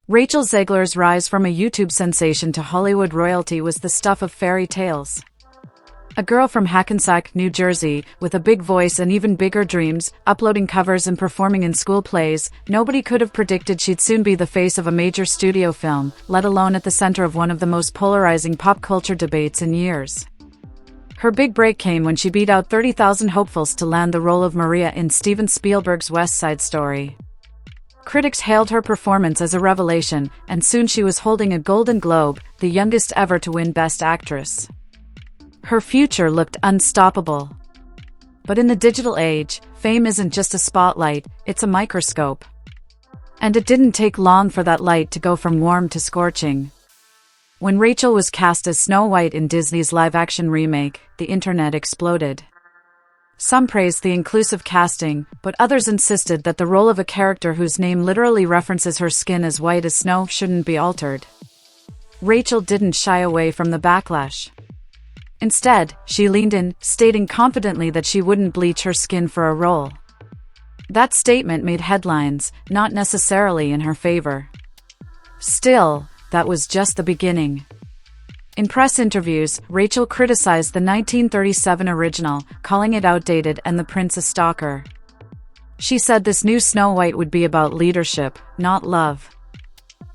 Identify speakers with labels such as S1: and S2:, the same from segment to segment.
S1: Rachel Zegler's rise from a YouTube sensation to Hollywood royalty was the stuff of fairy tales. A girl from Hackensack, New Jersey, with a big voice and even bigger dreams, uploading covers and performing in school plays, nobody could have predicted she'd soon be the face of a major studio film, let alone at the center of one of the most polarizing pop culture debates in years. Her big break came when she beat out 30,000 hopefuls to land the role of Maria in Steven Spielberg's West Side Story. Critics hailed her performance as a revelation, and soon she was holding a Golden Globe, the youngest ever to win Best Actress. Her future looked unstoppable. But in the digital age, fame isn't just a spotlight, it's a microscope. And it didn't take long for that light to go from warm to scorching. When Rachel was cast as Snow White in Disney's live-action remake, the internet exploded. Some praised the inclusive casting, but others insisted that the role of a character whose name literally references her skin as white as snow shouldn't be altered. Rachel didn't shy away from the backlash. Instead, she leaned in, stating confidently that she wouldn't bleach her skin for a role. That statement made headlines, not necessarily in her favor. Still, that was just the beginning. In press interviews, Rachel criticized the 1937 original, calling it outdated and the prince a stalker. She said this new Snow White would be about leadership, not love.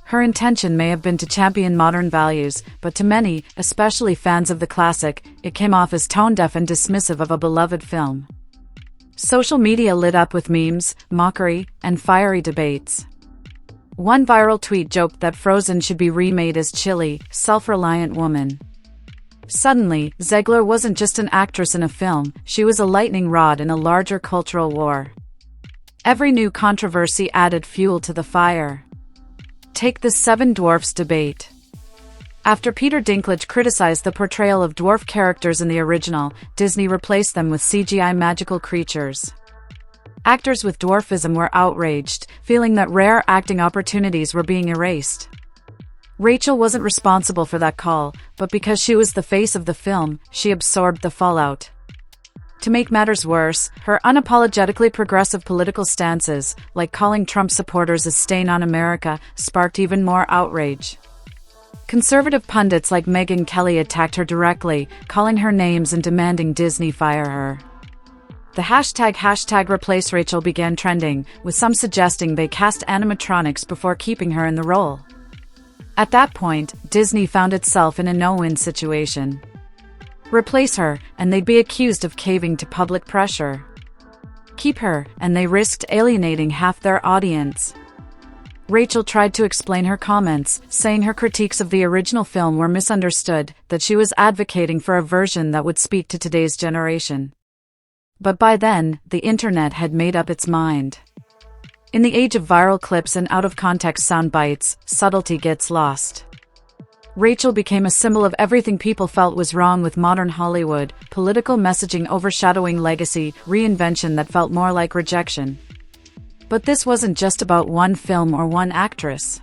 S1: Her intention may have been to champion modern values, but to many, especially fans of the classic, it came off as tone-deaf and dismissive of a beloved film. Social media lit up with memes, mockery, and fiery debates. One viral tweet joked that Frozen should be remade as chilly, self-reliant woman. Suddenly, Zegler wasn't just an actress in a film, she was a lightning rod in a larger cultural war. Every new controversy added fuel to the fire. Take the Seven Dwarfs debate. After Peter Dinklage criticized the portrayal of dwarf characters in the original, Disney replaced them with CGI magical creatures. Actors with dwarfism were outraged, feeling that rare acting opportunities were being erased. Rachel wasn't responsible for that call, but because she was the face of the film, she absorbed the fallout. To make matters worse, her unapologetically progressive political stances, like calling Trump supporters a stain on America, sparked even more outrage. Conservative pundits like Megyn Kelly attacked her directly, calling her names and demanding Disney fire her. The hashtag #ReplaceRachel began trending, with some suggesting they cast animatronics before keeping her in the role. At that point, Disney found itself in a no-win situation. Replace her, and they'd be accused of caving to public pressure. Keep her, and they risked alienating half their audience. Rachel tried to explain her comments, saying her critiques of the original film were misunderstood, that she was advocating for a version that would speak to today's generation. But by then, the internet had made up its mind. In the age of viral clips and out-of-context sound bites, subtlety gets lost. Rachel became a symbol of everything people felt was wrong with modern Hollywood, political messaging overshadowing legacy, reinvention that felt more like rejection. But this wasn't just about one film or one actress.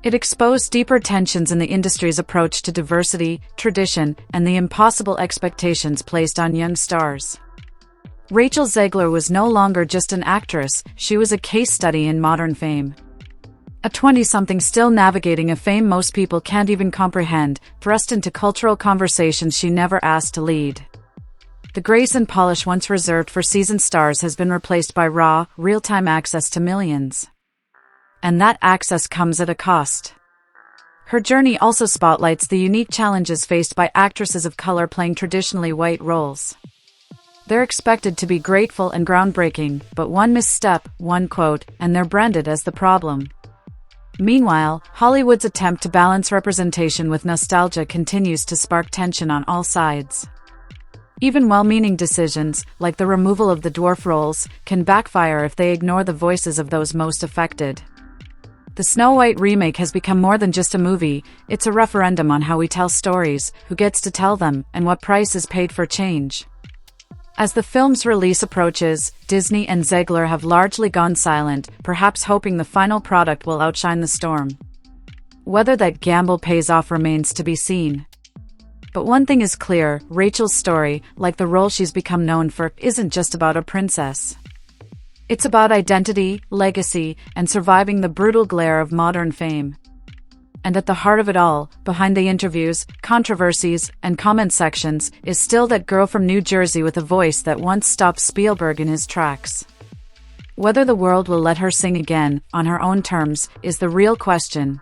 S1: It exposed deeper tensions in the industry's approach to diversity, tradition, and the impossible expectations placed on young stars. Rachel Zegler was no longer just an actress, she was a case study in modern fame. A 20-something still navigating a fame most people can't even comprehend, thrust into cultural conversations she never asked to lead. The grace and polish once reserved for seasoned stars has been replaced by raw, real-time access to millions. And that access comes at a cost. Her journey also spotlights the unique challenges faced by actresses of color playing traditionally white roles. They're expected to be graceful and groundbreaking, but one misstep, one quote, and they're branded as the problem. Meanwhile, Hollywood's attempt to balance representation with nostalgia continues to spark tension on all sides. Even well-meaning decisions, like the removal of the dwarf roles, can backfire if they ignore the voices of those most affected. The Snow White remake has become more than just a movie, it's a referendum on how we tell stories, who gets to tell them, and what price is paid for change. As the film's release approaches, Disney and Zegler have largely gone silent, perhaps hoping the final product will outshine the storm. Whether that gamble pays off remains to be seen. But one thing is clear, Rachel's story, like the role she's become known for, isn't just about a princess. It's about identity, legacy, and surviving the brutal glare of modern fame. And at the heart of it all, behind the interviews, controversies, and comment sections, is still that girl from New Jersey with a voice that once stopped Spielberg in his tracks. Whether the world will let her sing again, on her own terms, is the real question.